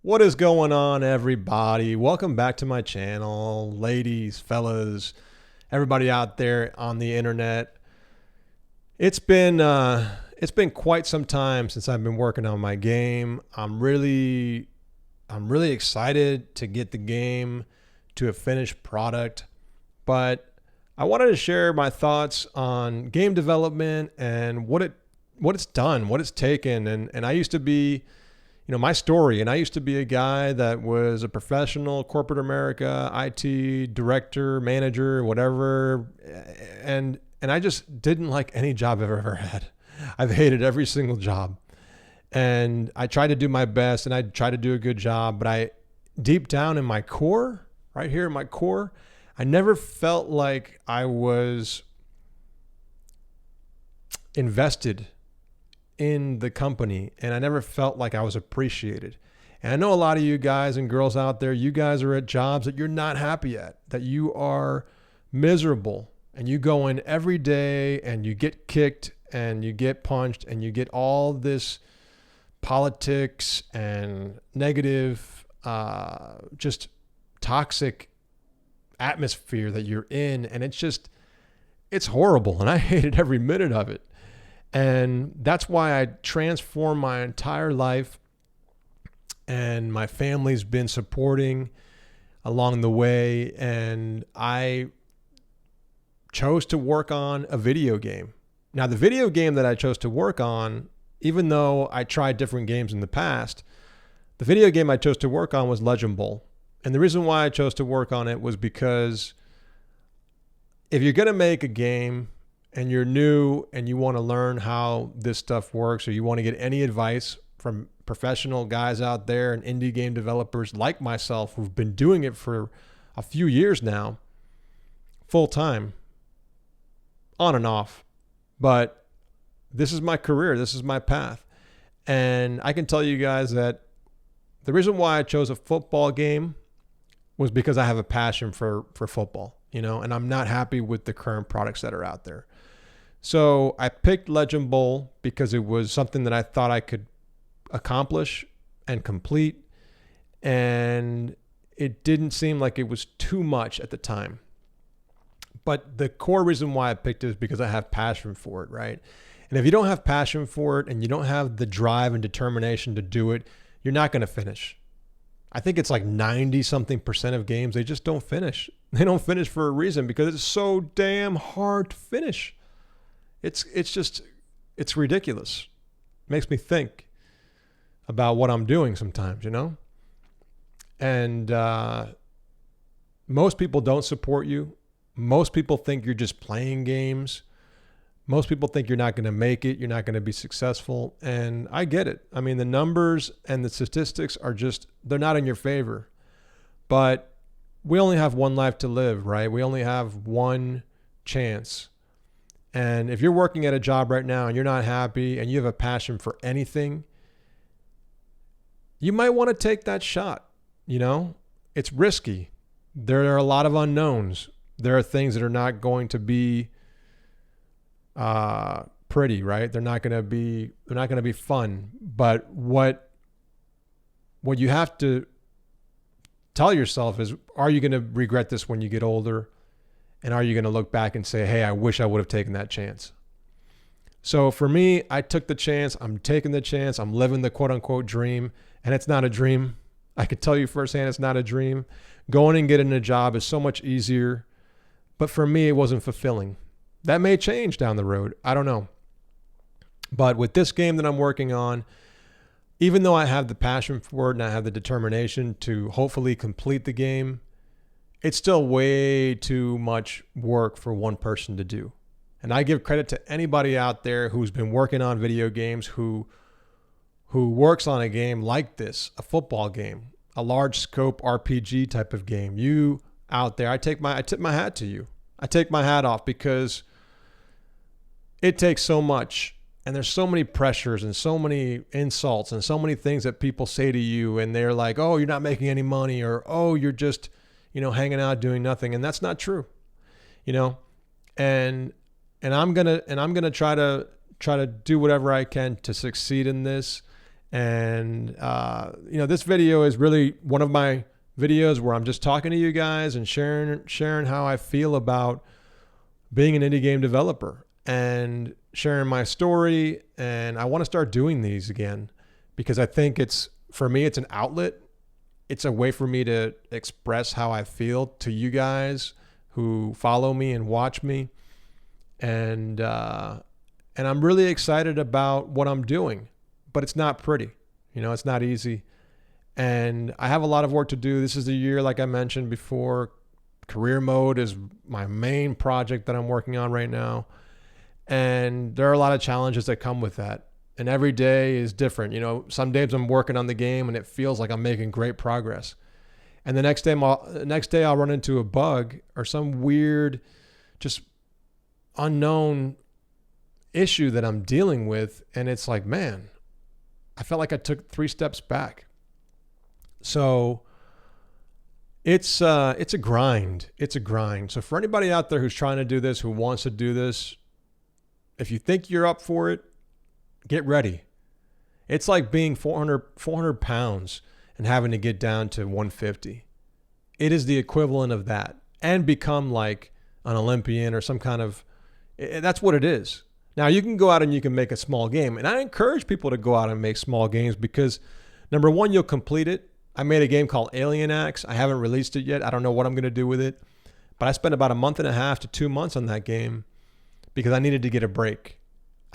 What is going on, everybody? Welcome back to my channel, ladies, fellas, everybody out there on the internet. It's been quite some time since I've been working on my game. I'm really excited to get the game to a finished product, but I wanted to share my thoughts on game development and what it's done, what it's taken, and I used to be, my story. And I used to be a guy that was a professional, corporate America, IT director, manager, whatever. And I just didn't like any job I've ever had. I've hated every single job. And I tried to do my best and I tried to do a good job. But deep down in my core, right here in my core, I never felt like I was invested in the company, and I never felt like I was appreciated. And I know a lot of you guys and girls out there, you guys are at jobs that you're not happy at, that you are miserable, and you go in every day and you get kicked and you get punched and you get all this politics and negative, just toxic atmosphere that you're in. And it's horrible. And I hated every minute of it. And that's why I transformed my entire life, and my family's been supporting along the way. And I chose to work on a video game. Now, the video game that I chose to work on, even though I tried different games in the past, the video game I chose to work on was Legend Bowl. And the reason why I chose to work on it was because if you're going to make a game and you're new and you want to learn how this stuff works, or you want to get any advice from professional guys out there and indie game developers like myself who've been doing it for a few years now, full time, on and off. But this is my career. This is my path. And I can tell you guys that the reason why I chose a football game was because I have a passion for football, and I'm not happy with the current products that are out there. So I picked Legend Bowl because it was something that I thought I could accomplish and complete. And it didn't seem like it was too much at the time. But the core reason why I picked it is because I have passion for it, right? And if you don't have passion for it and you don't have the drive and determination to do it, you're not going to finish. I think it's like 90-something% of games, they just don't finish. They don't finish for a reason, because it's so damn hard to finish. It's ridiculous. It makes me think about what I'm doing sometimes, And most people don't support you. Most people think you're just playing games. Most people think you're not going to make it. You're not going to be successful. And I get it. I mean, the numbers and the statistics they're not in your favor. But we only have one life to live, right? We only have one chance. And if you're working at a job right now and you're not happy and you have a passion for anything, you might want to take that shot. It's risky. There are a lot of unknowns. There are things that are not going to be pretty, right? They're not going to be fun. But what you have to tell yourself is, are you going to regret this when you get older? And are you going to look back and say, hey, I wish I would have taken that chance? So for me, I took the chance. I'm taking the chance. I'm living the quote unquote dream. And it's not a dream. I could tell you firsthand, it's not a dream. Going and getting a job is so much easier. But for me, it wasn't fulfilling. That may change down the road. I don't know. But with this game that I'm working on, even though I have the passion for it and I have the determination to hopefully complete the game, it's still way too much work for one person to do. And I give credit to anybody out there who's been working on video games, who works on a game like this, a football game, a large scope RPG type of game. You out there, I tip my hat to you. I take my hat off, because it takes so much, and there's so many pressures and so many insults and so many things that people say to you, and they're like, oh, you're not making any money, or oh, you're just hanging out doing nothing. And that's not true, and I'm going to try to do whatever I can to succeed in this. And, this video is really one of my videos where I'm just talking to you guys and sharing how I feel about being an indie game developer and sharing my story. And I want to start doing these again because I think for me, it's an outlet. It's a way for me to express how I feel to you guys who follow me and watch me. And I'm really excited about what I'm doing, but it's not pretty. It's not easy. And I have a lot of work to do. This is the year, like I mentioned before, career mode is my main project that I'm working on right now. And there are a lot of challenges that come with that. And every day is different. Some days I'm working on the game and it feels like I'm making great progress. And the next day I'll run into a bug or some weird, just unknown issue that I'm dealing with. And it's like, man, I felt like I took 3 steps back. So it's a grind. It's a grind. So for anybody out there who's trying to do this, who wants to do this, if you think you're up for it, get ready. It's like being 400 pounds and having to get down to 150. It is the equivalent of that and become like an Olympian or some kind of, that's what it is. Now you can go out and you can make a small game. And I encourage people to go out and make small games because number one, you'll complete it. I made a game called Alien Axe. I haven't released it yet. I don't know what I'm going to do with it. But I spent about 1.5 to 2 months on that game because I needed to get a break.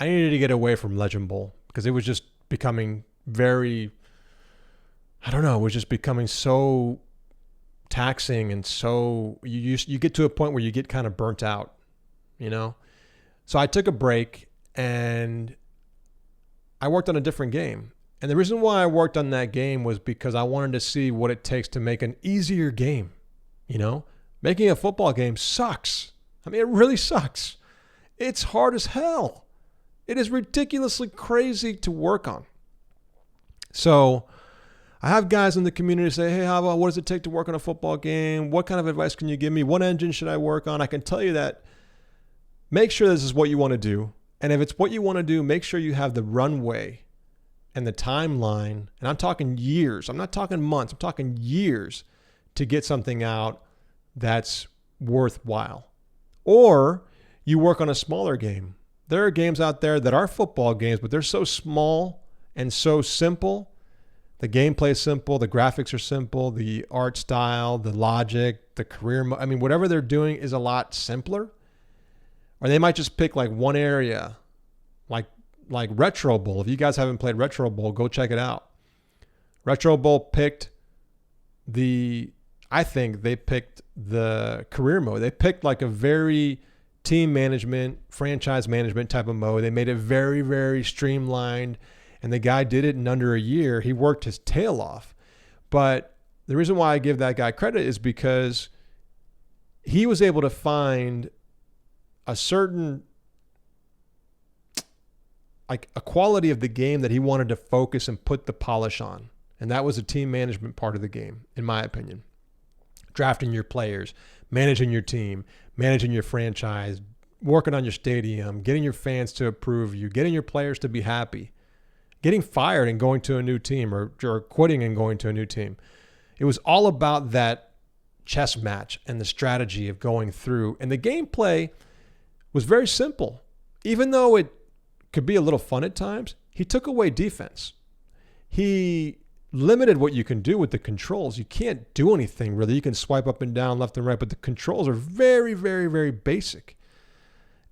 I needed to get away from Legend Bowl because it was just becoming it was just becoming so taxing and so you get to a point where you get kind of burnt out, So I took a break and I worked on a different game. And the reason why I worked on that game was because I wanted to see what it takes to make an easier game. Making a football game sucks. I mean, it really sucks. It's hard as hell. It is ridiculously crazy to work on. So I have guys in the community say, hey, what does it take to work on a football game? What kind of advice can you give me? What engine should I work on? I can tell you that. Make sure this is what you want to do. And if it's what you want to do, make sure you have the runway and the timeline, and I'm talking years. I'm not talking months. I'm talking years to get something out that's worthwhile. Or you work on a smaller game. There are games out there that are football games, but they're so small and so simple. The gameplay is simple. The graphics are simple. The art style, the logic, the career mode. I mean, whatever they're doing is a lot simpler. Or they might just pick like one area, like Retro Bowl. If you guys haven't played Retro Bowl, go check it out. Retro Bowl picked I think they picked the career mode. They picked like a very team management, franchise management type of mode. They made it very, very streamlined. And the guy did it in under a year. He worked his tail off. But the reason why I give that guy credit is because he was able to find a certain a quality of the game that he wanted to focus and put the polish on. And that was the team management part of the game, in my opinion. Drafting your players, managing your team, managing your franchise, working on your stadium, getting your fans to approve you, getting your players to be happy, getting fired and going to a new team or quitting and going to a new team. It was all about that chess match and the strategy of going through. And the gameplay was very simple. Even though it could be a little fun at times, he took away defense. He limited what you can do with the controls. You can't do anything really. You can swipe up and down, left and right, but the controls are very, very, very basic.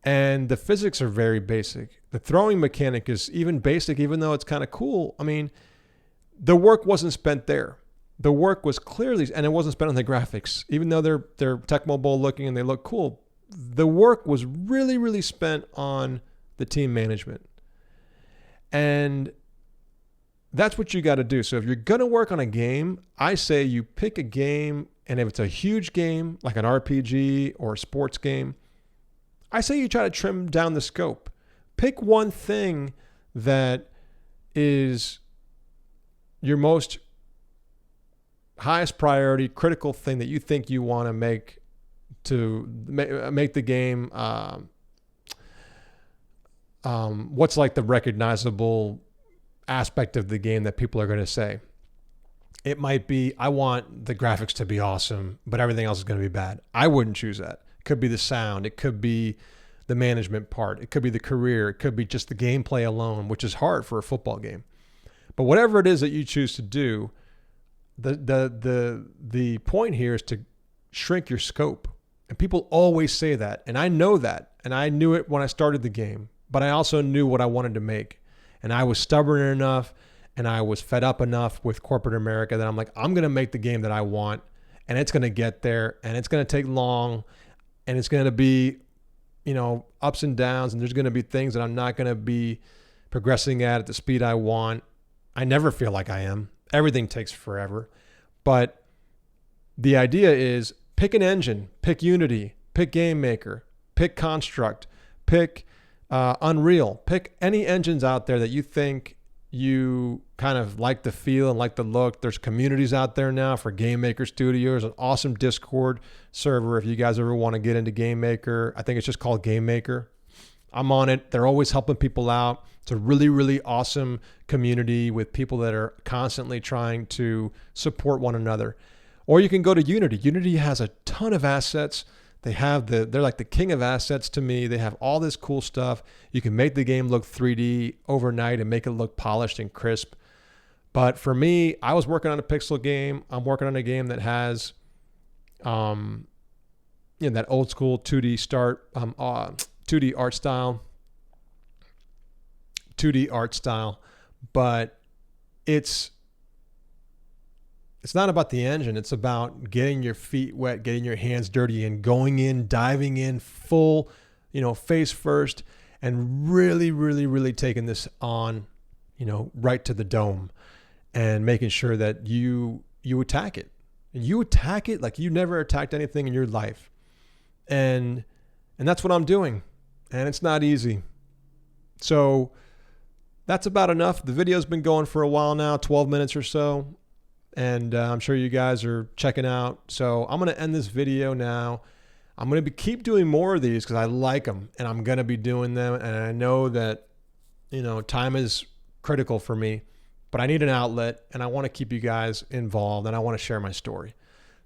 And the physics are very basic. The throwing mechanic is even basic, even though it's kind of cool. I mean, the work wasn't spent there. The work was clearly, and it wasn't spent on the graphics. Even though they're Tecmo Bowl looking and they look cool, the work was really, really spent on the team management. And that's what you got to do. So if you're going to work on a game, I say you pick a game, and if it's a huge game, like an RPG or a sports game, I say you try to trim down the scope. Pick one thing that is your most highest priority, critical thing that you think you want to make the game what's like the recognizable aspect of the game that people are going to say. It might be, I want the graphics to be awesome, but everything else is going to be bad. I wouldn't choose that. It could be the sound. It could be the management part. It could be the career. It could be just the gameplay alone, which is hard for a football game. But whatever it is that you choose to do, the point here is to shrink your scope. And people always say that. And I know that. And I knew it when I started the game. But I also knew what I wanted to make. And I was stubborn enough and I was fed up enough with corporate America that I'm like, I'm going to make the game that I want. And it's going to get there. And it's going to take long. And it's going to be, ups and downs. And there's going to be things that I'm not going to be progressing at the speed I want. I never feel like I am. Everything takes forever. But the idea is pick an engine, pick Unity, pick Game Maker, pick Construct, pick Unreal, pick any engines out there that you think you kind of like the feel and like the look. There's communities out there now for Game Maker Studios, an awesome Discord server if you guys ever want to get into Game Maker. I think it's just called Game Maker. I'm on it. They're always helping people out. It's a really, really awesome community with people that are constantly trying to support one another. Or you can go to Unity. Unity has a ton of assets. They're like the king of assets to me. They have all this cool stuff. You can make the game look 3D overnight and make it look polished and crisp. But for me, I was working on a pixel game. I'm working on a game that has that old school 2D start 2D art style, but it's not about the engine. It's about getting your feet wet, getting your hands dirty, and going in, diving in full, face first, and really, really, really taking this on, right to the dome, and making sure that you attack it. And you attack it like you never attacked anything in your life. And that's what I'm doing. And it's not easy. So that's about enough. The video's been going for a while now, 12 minutes or so. And I'm sure you guys are checking out. So I'm going to end this video now. I'm going to keep doing more of these because I like them. And I'm going to be doing them. And I know that, time is critical for me. But I need an outlet. And I want to keep you guys involved. And I want to share my story.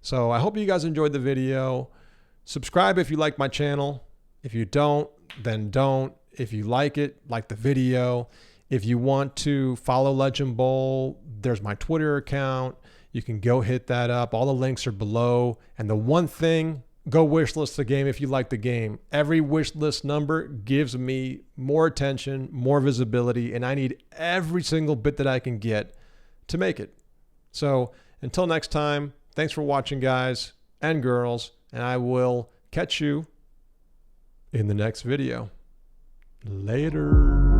So I hope you guys enjoyed the video. Subscribe if you like my channel. If you don't, then don't. If you like it, like the video. If you want to follow Legend Bowl, there's my Twitter account. You can go hit that up. All the links are below. And the one thing, go wishlist the game if you like the game. Every wishlist number gives me more attention, more visibility, and I need every single bit that I can get to make it. So until next time, thanks for watching, guys and girls, and I will catch you in the next video. Later.